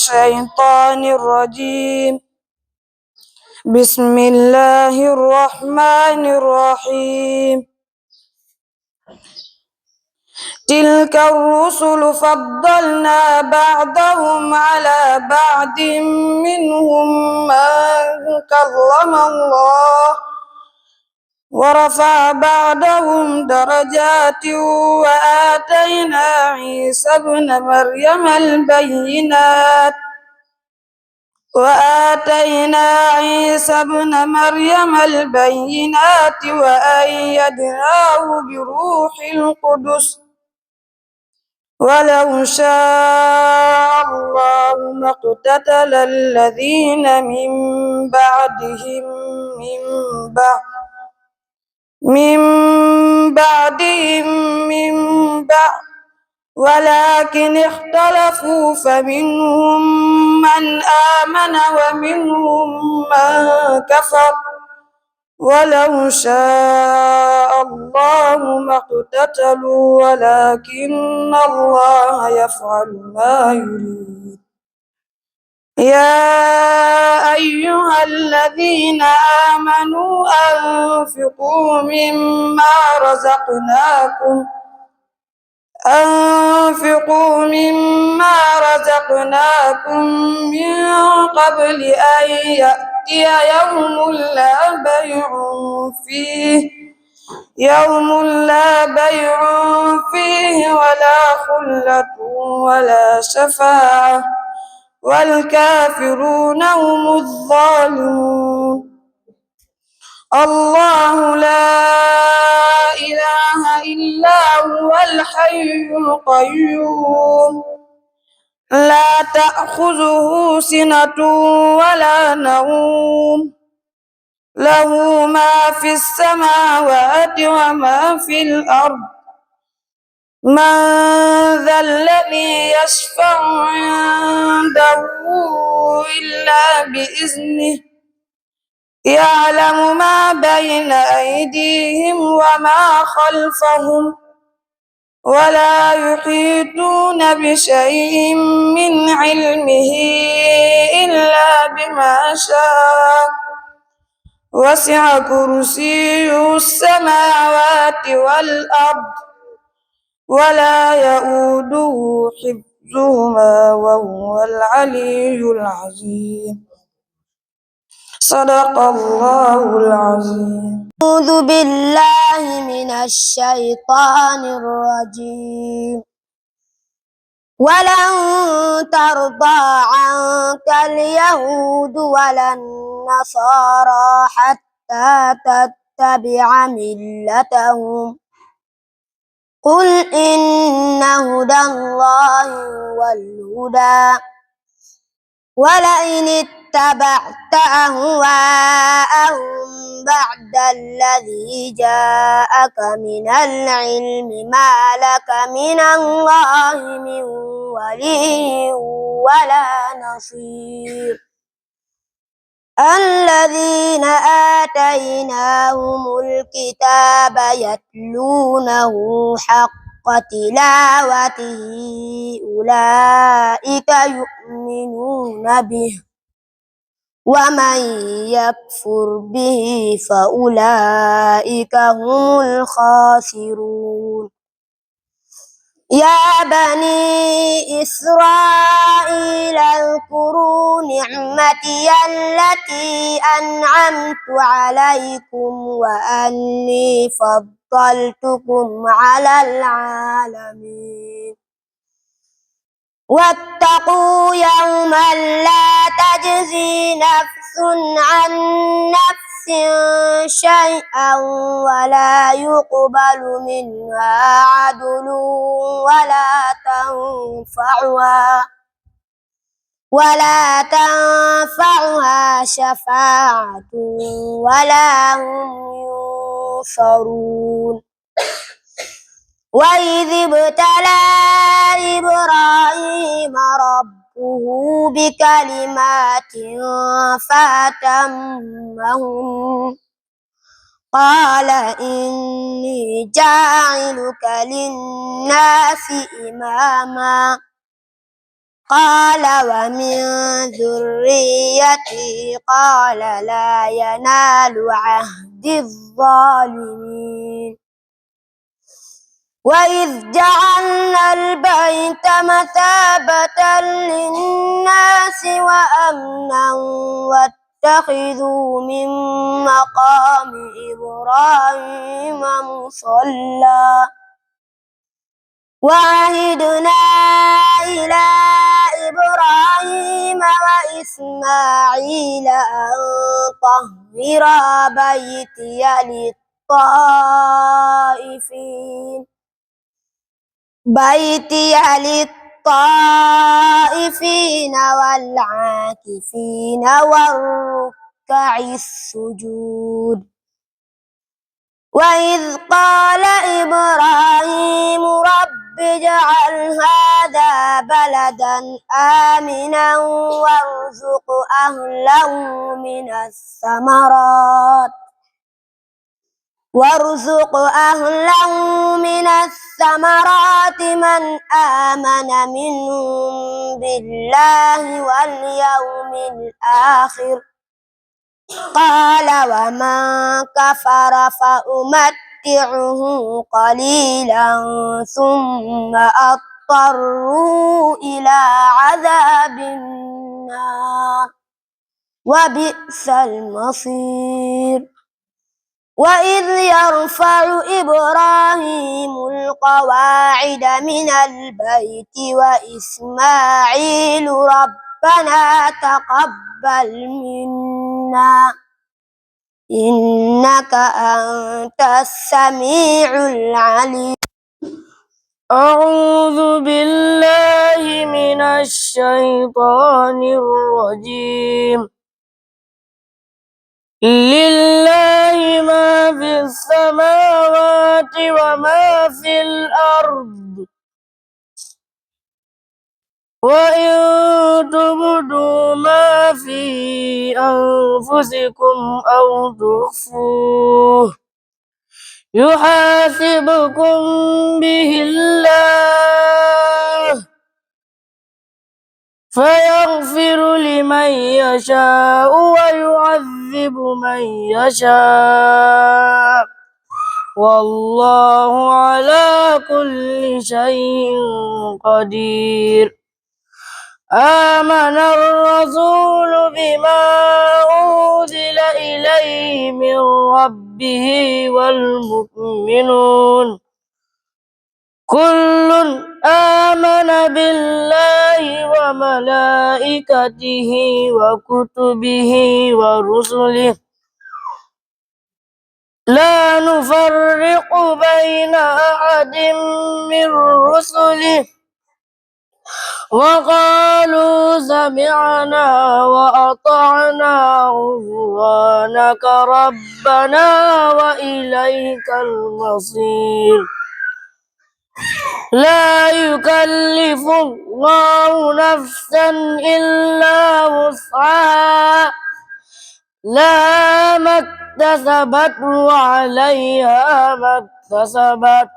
الشيطان الرجيم. بسم الله الرحمن الرحيم. تلك الرسل فضلنا بعضهم على بعض منهم من كلم الله ورفع بعضهم درجات وآتينا عيسى ابن مريم البينات وأيدناه بروح القدس ولو شاء الله ما اقتتل الذين من بعدهم من بعد ولكن اختلفوا فمنهم من آمن ومنهم من كفر ولو شاء الله ما اقتتلوا ولكن الله يفعل ما يريد. يا أيها الذين آمنوا أنفقوا مما رزقناكم من قبل أن يأتي يوم لا بيع فيه ولا خلة ولا شفاعة والكافرون هم الظالمون. الله لا إله إلا هو الحي القيوم لا تأخذه سنة ولا نوم له ما في السماوات وما في الأرض. من ذا الذي يشفع عنده إلا بإذنه يعلم ما بين أيديهم وما خلفهم ولا يحيطون بشيء من علمه إلا بما شاء وسع كرسيه السماوات والأرض ولا يؤوده حفظهما وهو العلي العظيم. صدق الله العظيم. أعوذ بالله من الشيطان الرجيم. ولن ترضى عنك اليهود ولا النصارى حتى تتبع ملتهم قل إن هدى الله هو الهدى ولئن اتبعت أهواءهم بعد الذي جاءك من العلم ما لك من الله من ولي ولا نصير. الذين آتيناهم الكتاب يتلونه حق تلاوته أولئك يؤمنون به ومن يكفر به فأولئك هم الخاسرون. يا بني إسرائيل اذكروا نعمتي التي أنعمت عليكم وأني فضلتكم على العالمين. واتقوا يوما لا تجزي نفس عن نفس شيئا ولا يقبل منها عدل ولا تنفعها شفاعة ولا هم ينصرون. وإذ ابتلى إبراهيم ربه بكلمات فأتمهن قال إني جاعلك للناس إماما قال ومن ذريتي قال لا ينال عهد الظالمين وإذ جعلنا البيت مثابة للناس وأمنا واتخذوا من مقام إبراهيم مصلى وعهدنا إلى إبراهيم وإسماعيل أن طهرا بيتي للطائفين والعاكفين والركع السجود وإذ قال إبراهيم رب اجعل هذا بلدا آمنا وارزق أهله من الثمرات من آمن منهم بالله واليوم الآخر قال ومن كفر فأمتعه قليلا ثم أضطره إلى عذاب النار وبئس المصير وإذ يرفع إبراهيم القواعد من البيت وإسماعيل ربنا تقبل منا إنك أنت السميع العليم أعوذ بالله من الشيطان الرجيم لله ما في السماوات وما في الأرض وإن تبدوا ما في أنفسكم أو تخفوه يحاسبكم به الله فيغفر لمن يشاء ويعذب من يشاء والله على كل شيء قدير آمن الرسول بما أنزل إليه من ربه والمؤمنون كل آمن بالله وملائكته وكتبه ورسله لا نفرق بين أحد من رسله وقالوا سمعنا وأطعنا غفرانك ربنا وإليك المصير لا يكلف الله نفسا إلا وسعها لها ما اكتسبت وعليها ما اكتسبت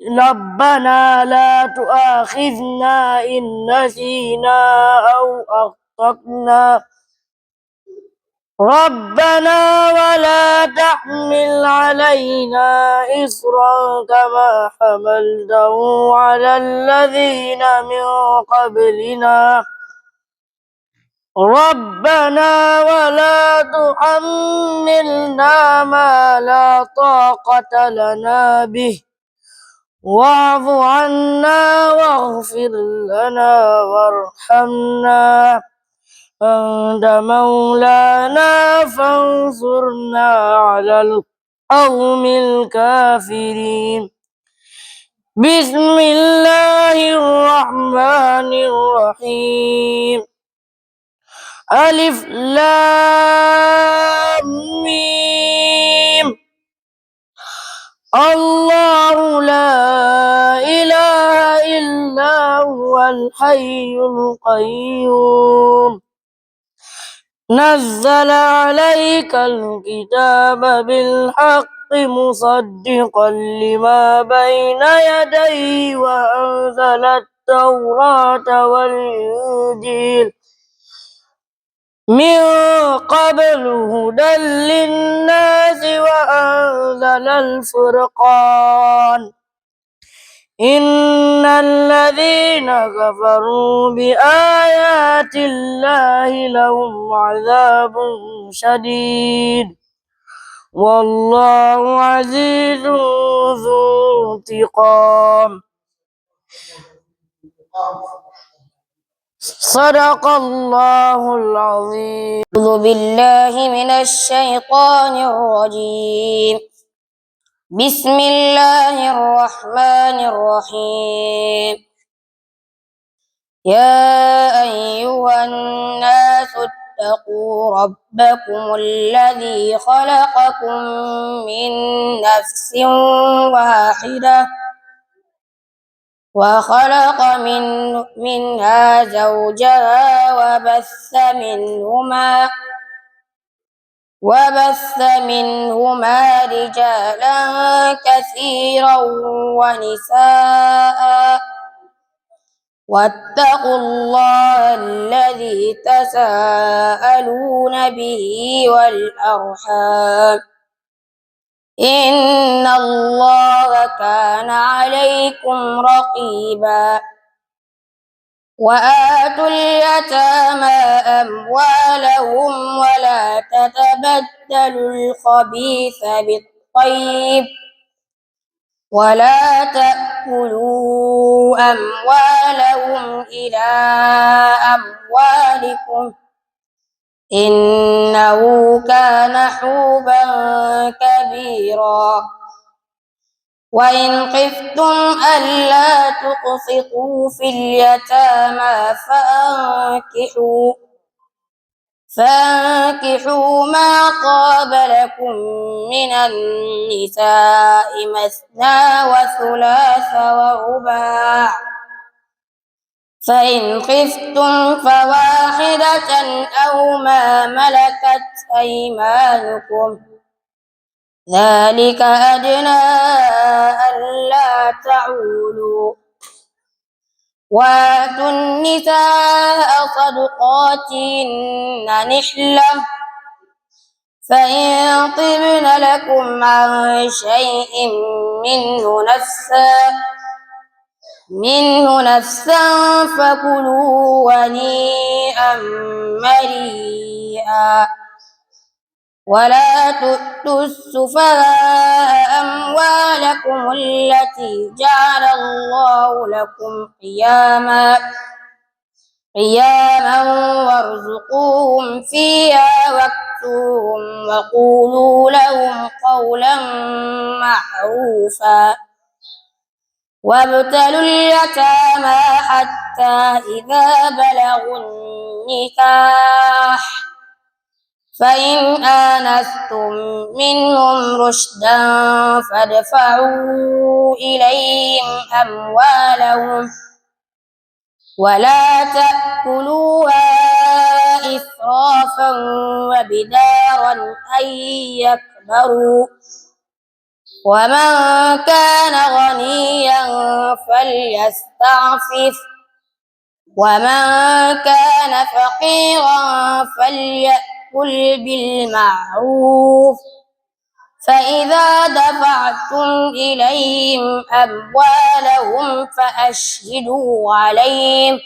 ربنا لا تؤاخذنا إن نسينا أو أخطأنا ربنا ولا تحمل علينا إصرا كما حملته على الذين من قبلنا ربنا ولا تحملنا ما لا طاقة لنا به واعف عنا واغفر لنا وارحمنا أنت مولانا فانصرنا على القوم الكافرين بسم الله الرحمن الرحيم ألف لام ميم الله لا إله إلا هو الحي القيوم نزل عليك الكتاب بالحق مصدقا لما بين يديه وأنزل وأنزل التوراة والإنجيل من قبل هدى للناس وأنزل الفرقان إن الذين كفروا بآيات الله لهم عذاب شديد والله عزيز ذو انتقام. صدق الله العظيم. أعوذ بالله من الشيطان الرجيم. بسم الله الرحمن الرحيم. يا أيها الناس اتقوا ربكم الذي خلقكم من نفس واحدة وخلق منها زوجها وبث منهما رجالا كثيرا ونساء واتقوا الله الذي تساءلون به والأرحام إن الله كان عليكم رقيبا. وآتوا اليتامى أموالهم ولا تتبدلوا الخبيث بالطيب ولا تأكلوا أموالهم إلى أموالكم إنه كان حوبا كبيرا. وإن خفتم ألا تقسطوا في اليتامى فانكحوا ما طاب لكم من النساء مثنى وثلاث ورباع فإن خفتم فواحدة أو ما ملكت أيمانكم ذلك أدنى ألا تعولوا. وآتوا النساء صدقاتهن نحلة فإن طبن لكم عن شيء منه نفسا فكلوا هنيئا مريئا. ولا تؤتوا السفهاء أموالكم التي جعل الله لكم قياما وارزقوهم فيها واكسوهم وقولوا لهم قولا معروفا. وابتلوا اليتامى حتى إذا بلغوا النكاح فإن آنستم منهم رشدا فادفعوا إليهم أموالهم ولا تأكلوها إسرافا وبدارا أن يكبروا. ومن كان غنيا فليستعفف ومن كان فقيرا فليأكل بالمعروف. فإذا دفعتم إليهم أموالهم فأشهدوا عليهم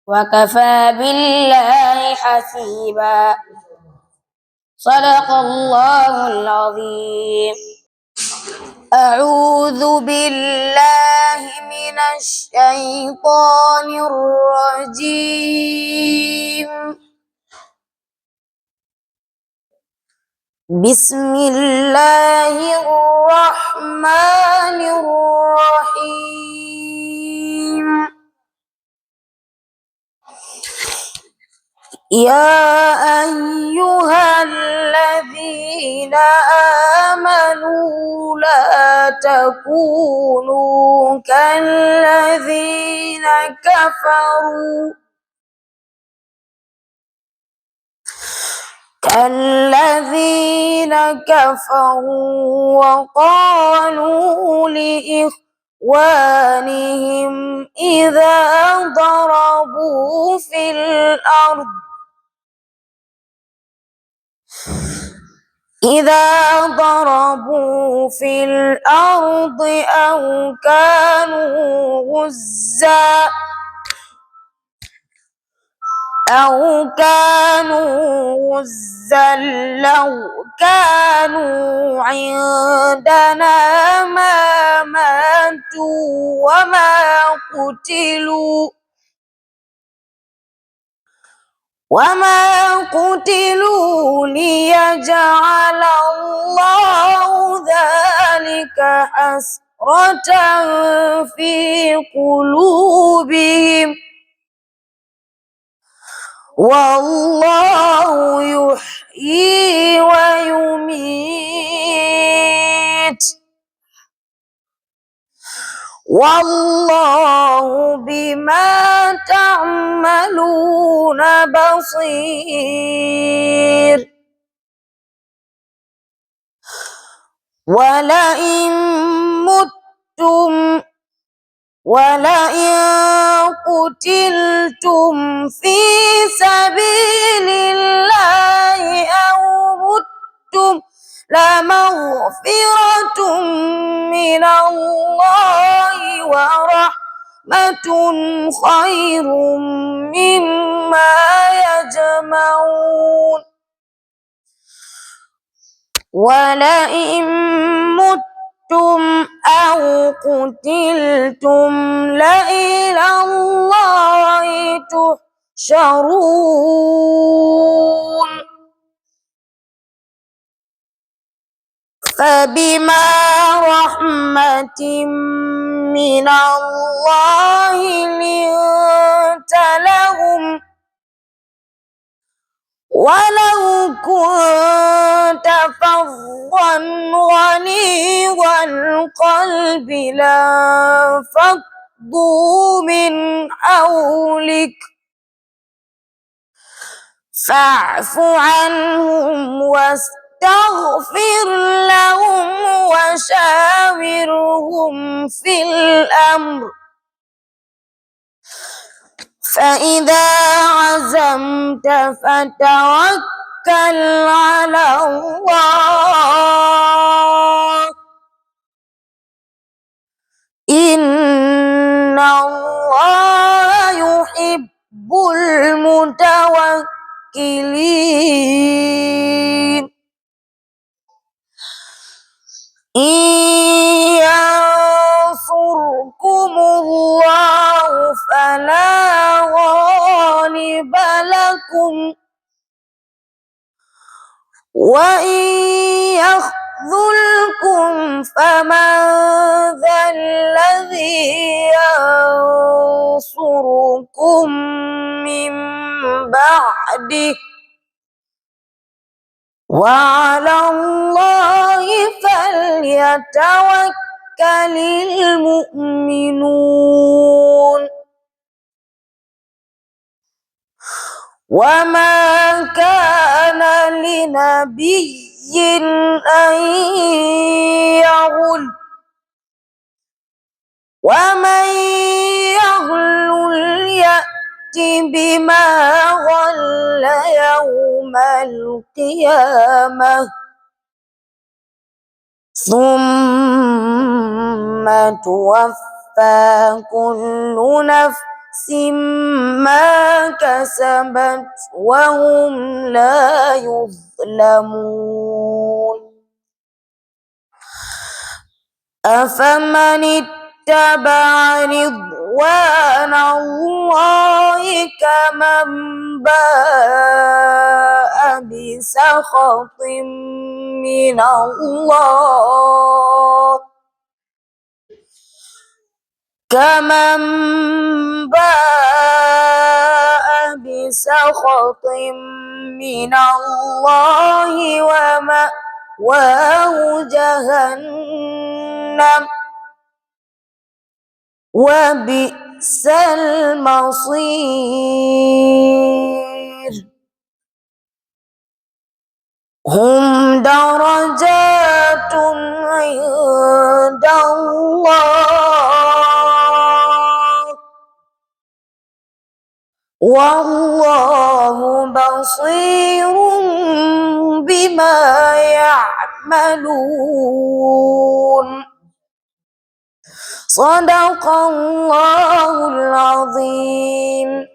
وكفى بالله حسيبا. صدق الله العظيم. أعوذ بالله من الشيطان الرجيم. بسم الله الرحمن الرحيم. يا أيها الذين آمنوا لا تكونوا كالذين كفروا وقالوا لإخوانهم ضربوا في الأرض أو كانوا غزا لو كانوا عندنا ما ماتوا وما قتلوا ليجعل الله ذلك حسرة في قلوبهم والله يحيي ويميت والله بما تعملون بصير ولئن قتلتم في سبيل الله أو متم لمغفرة من الله ورحمة خير مما يجمعون ولئن متم أو قتلتم لإلى الله تحشرون فبما رحمة من الله لنت لهم ولو كنت فظا غليظ القلب لانفضوا من حولك فاعف عنهم واستغفر لهم وشاورهم في الأمر فإذا عزمت فتوكل على الله إن الله يحب المتوكلين إن ينصركم الله فلا غالب لكم وإن يخذلكم فمن ذا الذي ينصركم من بعده وعلى الله فليتوكل المؤمنون وما كان لنبي أن يغل ومن يغل يأت بما غل يوم القيامة ثم توفى كل نفس ما كسبت وهم لا يظلمون أفمن اتبع رضوان الله كمن باء بسخط من الله ومأواه جهنم وبئس المصير هم درجات عند الله والله بصير بما يعملون. صدق الله العظيم.